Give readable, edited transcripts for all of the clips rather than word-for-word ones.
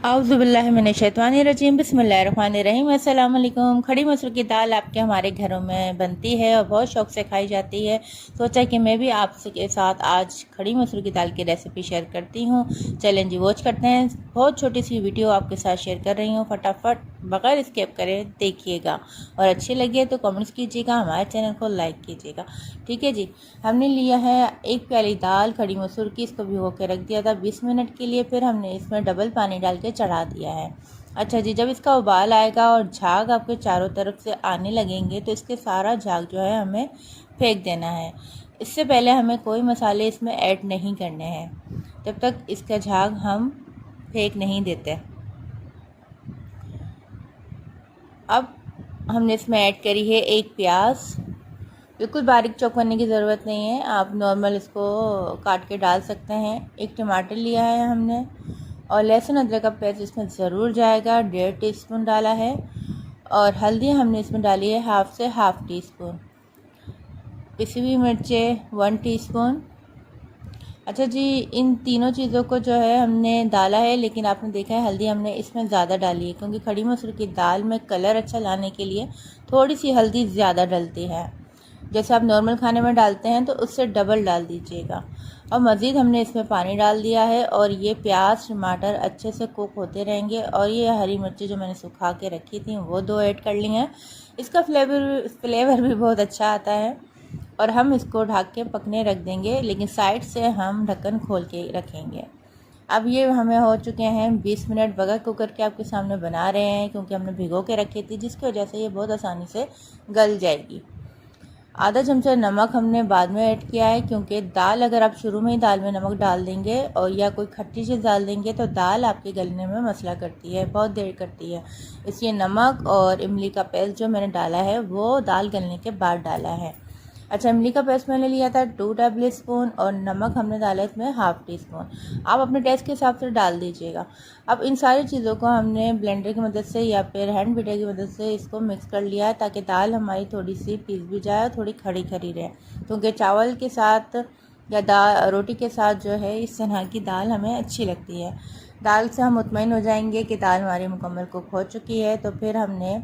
औज़ुबिल्लाहिमिनश्शैतानिर्रजीम बिस्मिल्लाहिर्रहमानिर्रहीम। अस्सलाम वालेकुम। खड़ी मसूर की दाल आपके हमारे घरों में बनती है और बहुत शौक़ से खाई जाती है। सोचा कि मैं भी आपके साथ आज खड़ी मसूर की दाल की रेसिपी शेयर करती हूँ। चलें जी वॉच करते हैं। बहुत छोटी सी वीडियो आपके साथ शेयर कर रही हूँ, फटाफट बगैर स्किप करें देखिएगा और अच्छी लगे तो कमेंट्स कीजिएगा, हमारे चैनल को लाइक कीजिएगा। ठीक है जी। हमने लिया है एक प्याली दाल खड़ी मसूर की, इसको भिगो के रख दिया था 20 मिनट के लिए। फिर हमने इसमें डबल पानी डाल के चढ़ा दिया है। अच्छा जी, जब इसका उबाल आएगा और झाग आपके चारों तरफ से आने लगेंगे तो इसके सारा झाग जो है हमें फेंक देना है। इससे पहले हमें कोई मसाले इसमें ऐड नहीं करने हैं जब तक इसका झाग हम फेंक नहीं देते। अब हमने इसमें ऐड करी है एक प्याज। बिल्कुल बारीक चॉप करने की ज़रूरत नहीं है, आप नॉर्मल इसको काट के डाल सकते हैं। एक टमाटर लिया है हमने और लहसुन अदरक का पेस्ट इसमें ज़रूर जाएगा, 1.5 टीस्पून डाला है। और हल्दी हमने इसमें डाली है हाफ से हाफ टी स्पून। पिसी हुई मिर्चें 1 टीस्पून। अच्छा जी, इन तीनों चीज़ों को जो है हमने डाला है, लेकिन आपने देखा है हल्दी हमने इसमें ज़्यादा डाली है क्योंकि खड़ी मसूर की दाल में कलर अच्छा लाने के लिए थोड़ी सी हल्दी ज़्यादा डलती है। जैसे आप नॉर्मल खाने में डालते हैं तो उससे डबल डाल दीजिएगा। और मज़ीद हमने इसमें पानी डाल दिया है और ये प्याज टमाटर अच्छे से कुक होते रहेंगे। और ये हरी मिर्ची जो मैंने सुखा के रखी थी वो 2 ऐड कर ली हैं। इसका फ्लेवर भी बहुत अच्छा आता है। और हम इसको ढक के पकने रख देंगे, लेकिन साइड से हम ढक्कन खोल के रखेंगे। अब ये हमें हो चुके हैं 20 मिनट, बगैर कुकर के आपके सामने बना रहे हैं क्योंकि हमने भिगो के रखी थी, जिसकी वजह से ये बहुत आसानी से गल जाएगी। आधा चमचा नमक हमने बाद में ऐड किया है क्योंकि दाल अगर आप शुरू में ही दाल में नमक डाल देंगे और या कोई खट्टी चीज़ डाल देंगे तो दाल आपके गलने में मसला करती है, बहुत देर करती है। इसलिए नमक और इमली का पेस्ट जो मैंने डाला है वो दाल गलने के बाद डाला है। अच्छा, इमली का पेस्ट मैंने लिया था 2 टेबल स्पून और नमक हमने डाला इसमें हाफ टी स्पून। आप अपने टेस्ट के हिसाब से डाल दीजिएगा। अब इन सारी चीज़ों को हमने ब्लेंडर की मदद से या फिर हैंड बीटर की मदद से इसको मिक्स कर लिया है ताकि दाल हमारी थोड़ी सी पीस भी जाए और थोड़ी खड़ी खड़ी रहे, क्योंकि चावल के साथ या दाल रोटी के साथ जो है इस तरह की दाल हमें अच्छी लगती है। दाल से हम मुतमईन हो जाएंगे कि दाल हमारी मुकम्मल कुक हो चुकी है। तो फिर हमने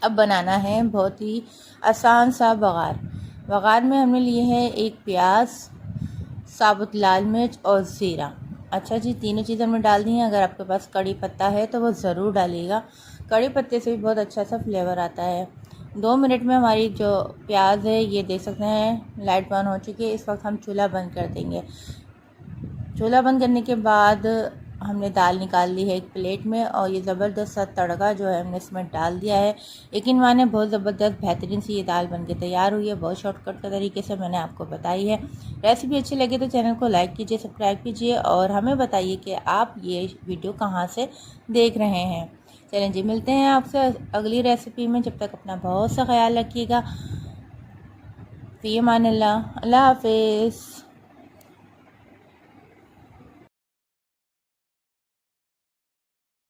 अब बनाना है बहुत ही आसान सा बघार। बघार में हमने लिए हैं एक प्याज, साबुत लाल मिर्च और ज़ीरा। अच्छा जी, तीनों चीज़ें हमने डाल दी हैं। अगर आपके पास कड़ी पत्ता है तो वो ज़रूर डालिएगा, कड़ी पत्ते से भी बहुत अच्छा सा फ्लेवर आता है। 2 मिनट में हमारी जो प्याज है ये देख सकते हैं लाइट बंद हो चुकी है। इस वक्त हम चूल्हा बंद कर देंगे। चूल्हा बंद करने के बाद हमने दाल निकाल ली है एक प्लेट में और ये ज़बरदस्त सा तड़का जो है हमने इसमें डाल दिया है। यकीन माने बहुत ज़बरदस्त बेहतरीन सी ये दाल बनके तैयार हुई है। बहुत शॉर्टकट का तरीके से मैंने आपको बताई है। रेसिपी अच्छी लगी तो चैनल को लाइक कीजिए, सब्सक्राइब कीजिए और हमें बताइए कि आप ये वीडियो कहाँ से देख रहे हैं। चलें जी, मिलते हैं आपसे अगली रेसिपी में। जब तक अपना बहुत सा ख्याल रखिएगा। फ़ी अमान अल्लाह। अल्लाह हाफिज़।